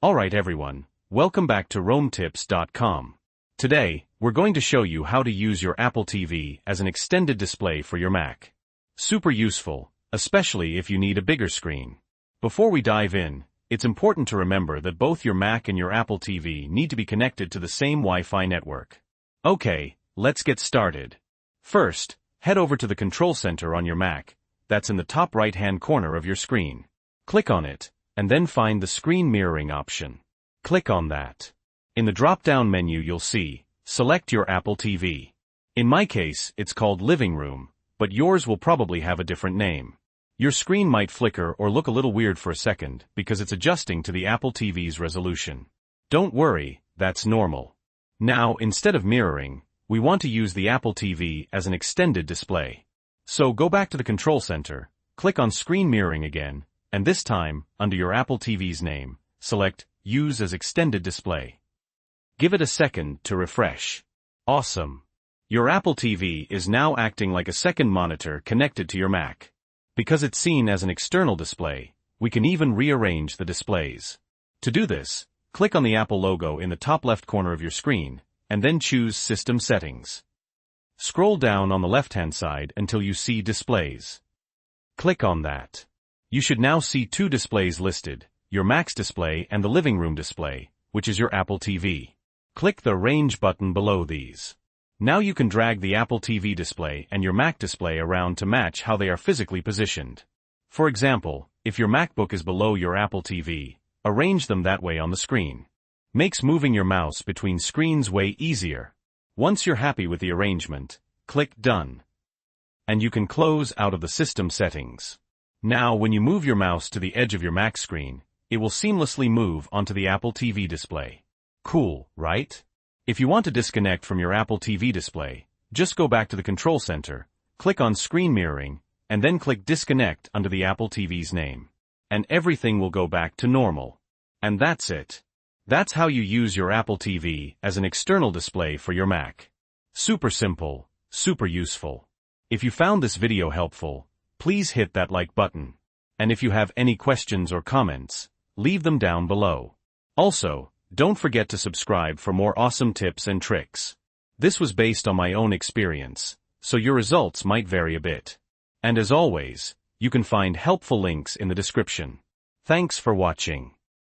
Alright everyone, welcome back to RoamTips.com. Today, we're going to show you how to use your Apple TV as an extended display for your Mac. Super useful, especially if you need a bigger screen. Before we dive in, it's important to remember that both your Mac and your Apple TV need to be connected to the same Wi-Fi network. Okay, let's get started. First, head over to the Control Center on your Mac, that's in the top right-hand corner of your screen. Click on it, and then find the screen mirroring option. Click on that. In the drop-down menu you'll see, select your Apple TV. In my case, it's called Living Room, but yours will probably have a different name. Your screen might flicker or look a little weird for a second because it's adjusting to the Apple TV's resolution. Don't worry, that's normal. Now, instead of mirroring, we want to use the Apple TV as an extended display. So go back to the Control Center, click on Screen Mirroring again, and this time, under your Apple TV's name, select Use as Extended Display. Give it a second to refresh. Awesome! Your Apple TV is now acting like a second monitor connected to your Mac. Because it's seen as an external display, we can even rearrange the displays. To do this, click on the Apple logo in the top left corner of your screen, and then choose System Settings. Scroll down on the left-hand side until you see Displays. Click on that. You should now see two displays listed, your Mac's display and the living room display, which is your Apple TV. Click the Range button below these. Now you can drag the Apple TV display and your Mac display around to match how they are physically positioned. For example, if your MacBook is below your Apple TV, arrange them that way on the screen. Makes moving your mouse between screens way easier. Once you're happy with the arrangement, click Done. And you can close out of the system settings. Now when you move your mouse to the edge of your Mac screen, it will seamlessly move onto the Apple TV display. Cool, right? If you want to disconnect from your Apple TV display, just go back to the Control Center, click on Screen Mirroring, and then click Disconnect under the Apple TV's name. And everything will go back to normal. And that's it. That's how you use your Apple TV as an external display for your Mac. Super simple, super useful. If you found this video helpful, please hit that like button. And if you have any questions or comments, leave them down below. Also, don't forget to subscribe for more awesome tips and tricks. This was based on my own experience, so your results might vary a bit. And as always, you can find helpful links in the description. Thanks for watching.